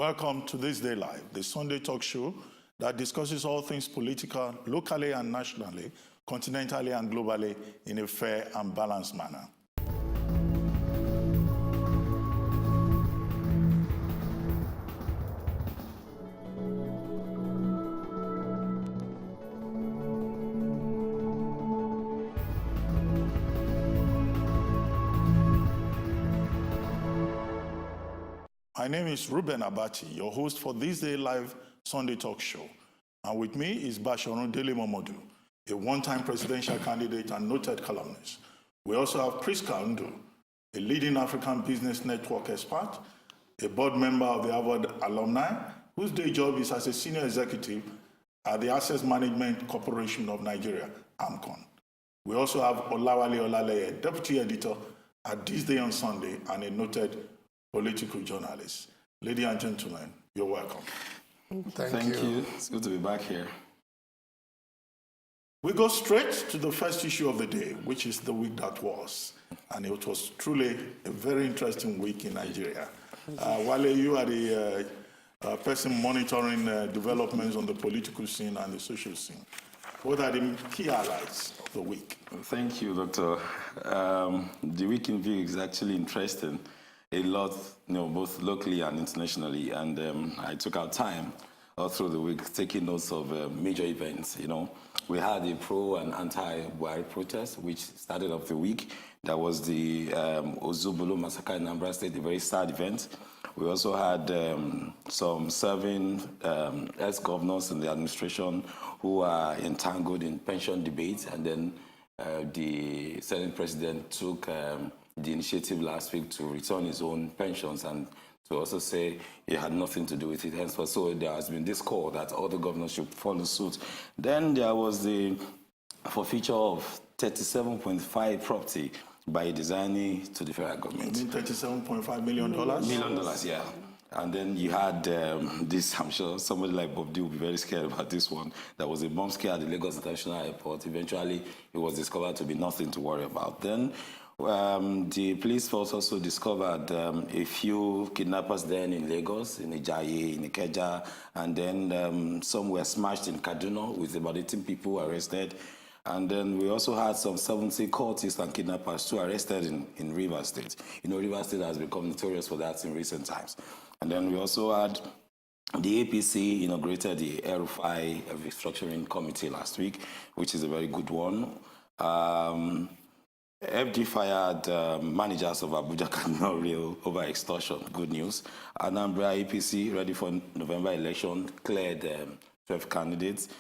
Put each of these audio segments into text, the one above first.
Welcome to This Day Live, the Sunday talk show that discusses all things political, locally and nationally, continentally and globally, in a fair and balanced manner. My name is Rueben Abati, your host for This Day Live Sunday talk show. And with me is Dele Momodu, a one-time presidential candidate and noted columnist. We also have Prisca, a leading African business network expert, a board member of the Harvard alumni, whose day job is as a senior executive at the Access Management Corporation of Nigeria, AMCON. We also have Olaleye, deputy editor at This Day on Sunday and a noted political journalist. Ladies and gentlemen, you're welcome. Thank you. It's good to be back here. We go straight to the first issue of the day, which is the week that was. And it was truly a very interesting week in Nigeria. Wale, you are the person monitoring developments on the political scene and the social scene. What are the key highlights of the week? Thank you, Doctor. The week in view is actually interesting. A lot, both locally and internationally, and I took out time all through the week taking notes of major events. We had a pro and anti-Wale protest, which started off the week. That was the Ozobulu Massacre in Anambra State, a very sad event. We also had some serving ex-governors in the administration who are entangled in pension debates, and then the Senate President took the initiative last week to return his own pensions and to also say he had nothing to do with it. Hence, so there has been this call that all the governors should follow suit. Then there was the forfeiture of 37.5 property by a designee to the federal government. You mean $37.5 million? $1 million, yeah. And then you had this, I'm sure somebody like Bob D will be very scared about this one. There was a bomb scare at the Lagos International Airport. Eventually, it was discovered to be nothing to worry about. Then the police force also discovered a few kidnappers then in Lagos, in Ijaye, in Ikeja, and then some were smashed in Kaduna with about 18 people arrested. And then we also had some 70 cultists and kidnappers too arrested in Rivers State. Rivers State has become notorious for that in recent times. And then we also had the APC inaugurated the El-Rufai restructuring committee last week, which is a very good one. FD fired managers of Abuja Cardinal Rail over extortion. Good news. Anambra APC, ready for November election, cleared 12 candidates.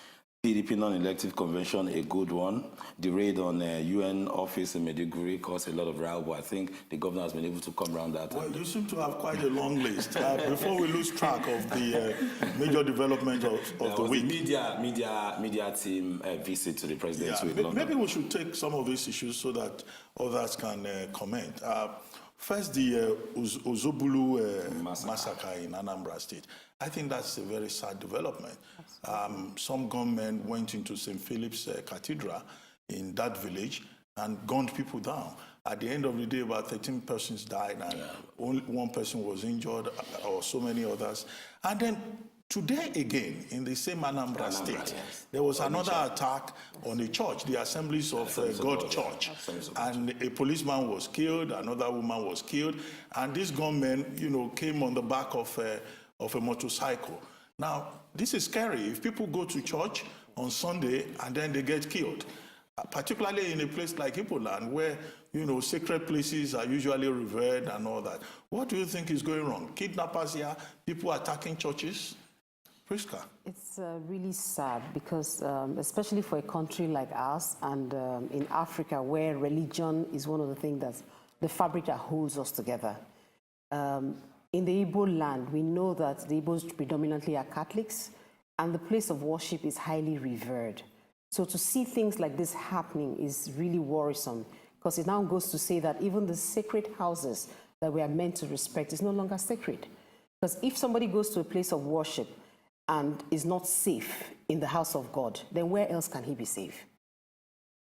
PDP non-elective convention, a good one. The raid on UN office in Maiduguri caused a lot of row, but I think the governor has been able to come around that. Well, you seem to have quite a long list. Before we lose track of the major development of the week. Media team visit to the president's week. Maybe we should take some of these issues so that others can comment. First, the Ozobulu massacre in Anambra State. I think that's a very sad development. Some gunmen went into St. Philip's Cathedral in that village and gunned people down. At the end of the day, about 13 persons died and only one person was injured, or so many others. And then today again, in the same Anambra State, yes, there was another attack on a church, the Assemblies of God Church. And a policeman was killed, another woman was killed, and these gunmen, came on the back of a motorcycle. Now, this is scary. If people go to church on Sunday and then they get killed, particularly in a place like Ipoland, where, sacred places are usually revered and all that. What do you think is going wrong? Kidnappers here, people attacking churches? Prisca? It's really sad because, especially for a country like ours and in Africa, where religion is one of the things that's the fabric that holds us together. In the Igbo land, we know that the Igbos predominantly are Catholics, and the place of worship is highly revered. So to see things like this happening is really worrisome, because it now goes to say that even the sacred houses that we are meant to respect is no longer sacred. Because if somebody goes to a place of worship and is not safe in the house of God, then where else can he be safe?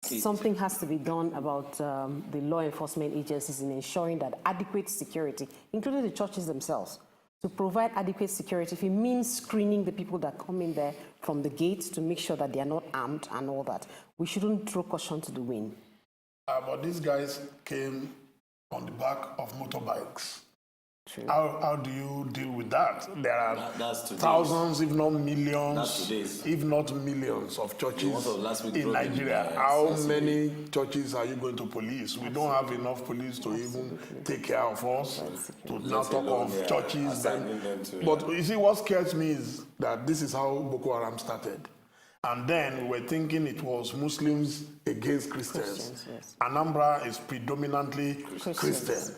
Something has to be done about the law enforcement agencies in ensuring that adequate security, including the churches themselves, to provide adequate security. If it means screening the people that come in there from the gates to make sure that they are not armed and all that, we shouldn't throw caution to the wind. But these guys came on the back of motorbikes. True. How do you deal with that? There are That's today's. thousands, if not That's millions, today's. if not millions of churches last week in brought in, Nigeria. How last many churches are you going to police? We don't have enough police to even take care of us. To now talk of churches. But you see, what scares me is that this is how Boko Haram started. And then we were thinking it was Muslims against Christians. Yes. Anambra is predominantly Christians. Christian.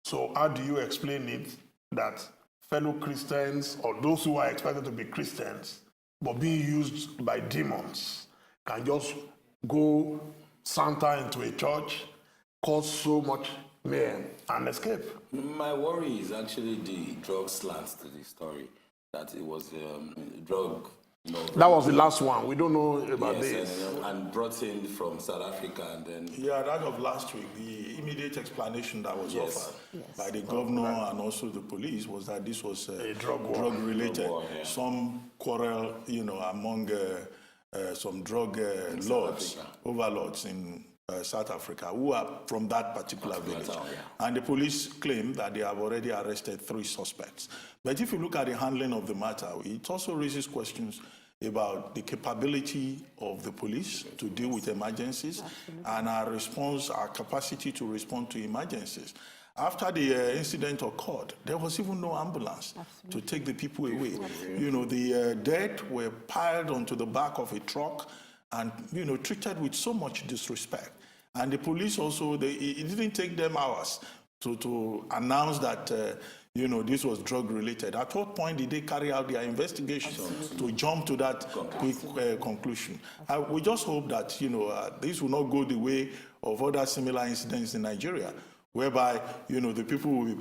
So how do you explain it that fellow Christians or those who are expected to be Christians but being used by demons can just go Santa into a church, cause so much mayhem and escape? My worry is actually the drug slant to the story, that it was drug. That was the last one. We don't know about this. And brought in from South Africa, and then Yeah, that of last week, the immediate explanation that was offered by the governor and also the police was that this was A drug war. drug-related. Drug war, yeah. Some quarrel, among some drug lords, Africa. overlords in South Africa, who are from that particular village. town, yeah. And the police claim that they have already arrested 3 suspects. But if you look at the handling of the matter, it also raises questions about the capability of the police to deal with emergencies and our capacity to respond to emergencies. After the incident occurred, there was even no ambulance to take the people away. The dead were piled onto the back of a truck and, treated with so much disrespect. And the police also, it didn't take them hours to announce that, this was drug-related. At what point did they carry out their investigation to jump to that quick conclusion? We just hope that, this will not go the way of other similar incidents in Nigeria, whereby,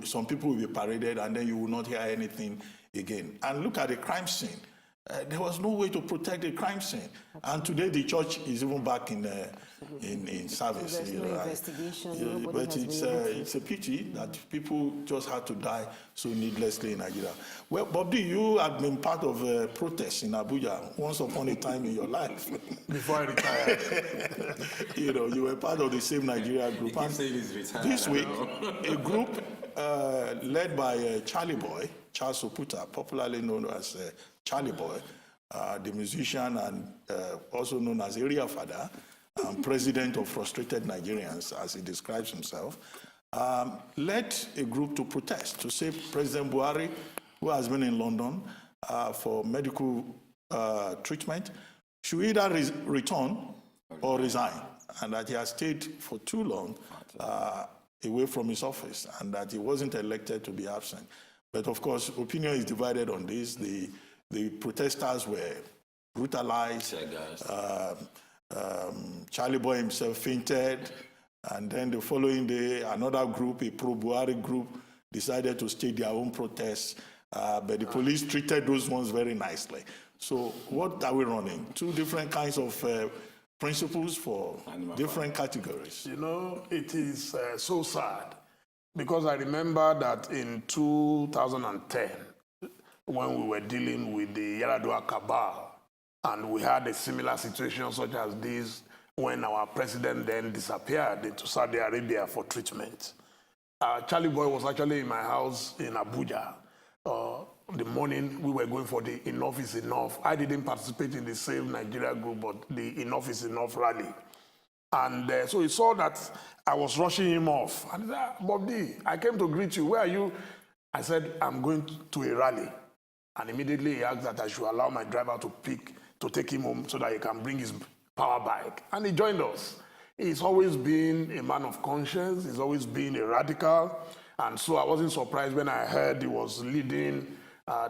some people will be paraded and then you will not hear anything again. And look at the crime scene. There was no way to protect the crime scene, and today the church is even back in service. There's no investigation. Nobody But has been it's a pity that people just had to die so needlessly in Nigeria. Well, Bobby, you had been part of protests in Abuja once upon a time in your life. Before I retired. You were part of the same Nigeria group. He keeps saying he's retired, This I week, know. a group led by Charlie Boy, Charles Oputa, popularly known as Charlie Boy, the musician and also known as Area Father, president of Frustrated Nigerians, as he describes himself, led a group to protest to say President Buhari, who has been in London for medical treatment, should either return or resign, and that he has stayed for too long away from his office, and that he wasn't elected to be absent. But of course, opinion is divided on this. The protesters were brutalized. Charlie Boy himself fainted, and then the following day, another group, a pro-Buhari group, decided to stage their own protests, but the police treated those ones very nicely. So what are we running? 2 different kinds of principles for different categories. It is so sad, because I remember that in 2010, when we were dealing with the Yaradua cabal, and we had a similar situation such as this when our president then disappeared into Saudi Arabia for treatment. Charlie Boy was actually in my house in Abuja. The morning we were going for the Enough is Enough. I didn't participate in the same Nigeria group, but the Enough is Enough rally. And so he saw that I was rushing him off. And he said, Bob D, I came to greet you. Where are you? I said, I'm going to a rally. And immediately he asked that I should allow my driver to take him home so that he can bring his power bike. And he joined us. He's always been a man of conscience. He's always been a radical. And so I wasn't surprised when I heard he was leading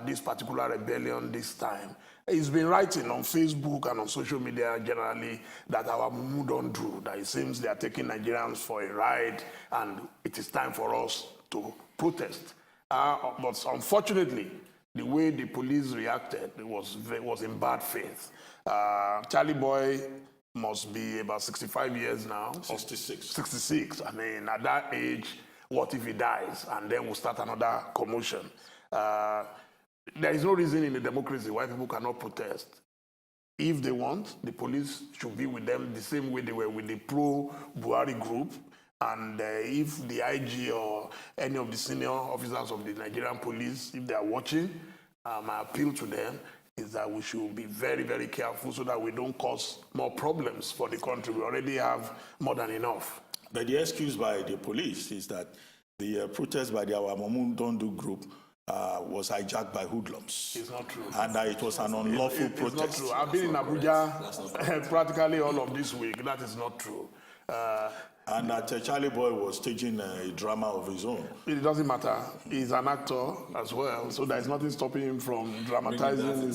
this particular rebellion this time. He's been writing on Facebook and on social media generally that our Momodu don't do, that it seems they are taking Nigerians for a ride and it is time for us to protest. But unfortunately, the way the police reacted was in bad faith. Charlie Boy must be about 65 years now. 66. 66. I mean, at that age, what if he dies? And then we'll start another commotion. There is no reason in a democracy why people cannot protest. If they want, the police should be with them the same way they were with the pro-Buhari group. And if the IG or any of the senior officers of the Nigerian police, if they are watching, my appeal to them is that we should be very, very careful so that we don't cause more problems for the country. We already have more than enough. But the excuse by the police is that the protest by the Momodu group was hijacked by hoodlums. It's not true. And it was an unlawful protest. It's not true. I've been in Abuja practically all of this week. That is not true. And that Charlie Boy was staging a drama of his own. It doesn't matter. He's an actor as well, so there's nothing stopping him from dramatizing.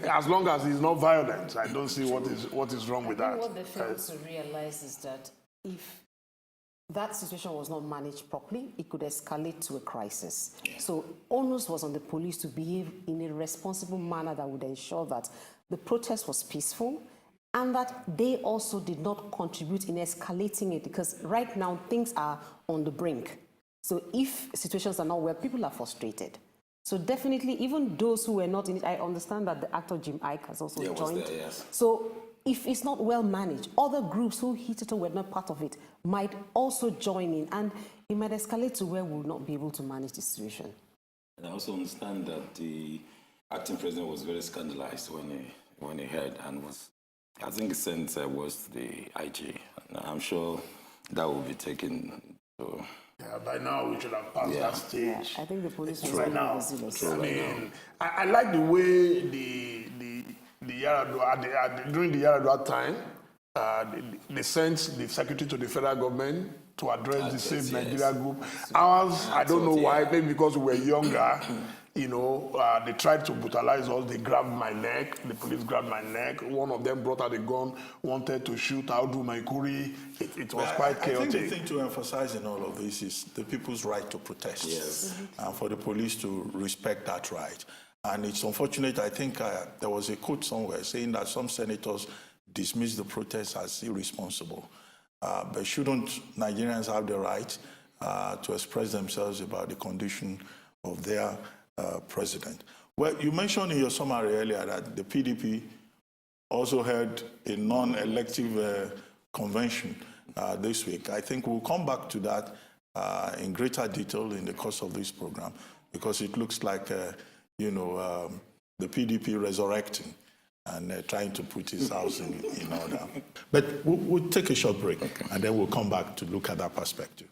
As long as he's not violent, I don't see what is wrong with that. What they fail to realize is that if that situation was not managed properly, it could escalate to a crisis. Yeah. So onus was on the police to behave in a responsible manner that would ensure that the protest was peaceful and that they also did not contribute in escalating it, because right now things are on the brink. So if situations are not well, people are frustrated. So definitely, even those who were not in it, I understand that the actor Jim Ike has also joined. There, yes. So if it's not well managed, other groups who hit it or were not part of it might also join in, and it might escalate to where we will not be able to manage the situation. And I also understand that the acting president was very scandalized when he heard, and was, I think he sent words to the IG. And I'm sure that will be taken to... Yeah, by now we should have passed that stage. Yeah, I think the police was right now. I mean, I like the way the Yaradua, during the Yaradua time, they sent the secretary to the federal government to address the Save Nigeria group. Ours, I don't know why, maybe because we were younger, you know, they tried to brutalize us. They grabbed my neck. The police grabbed my neck. One of them brought out a gun, wanted to shoot Audu Maikuri. It was quite chaotic. I think the thing to emphasize in all of this is the people's right to protest. Yes. And for the police to respect that right. And it's unfortunate, I think there was a quote somewhere saying that some senators dismiss the protest as irresponsible. But shouldn't Nigerians have the right to express themselves about the condition of their president? Well, you mentioned in your summary earlier that the PDP also held a non-elective convention this week. I think we'll come back to that in greater detail in the course of this program, because it looks like, you know, the PDP resurrecting and trying to put his house in order. But we'll take a short break, and then we'll come back to look at that perspective.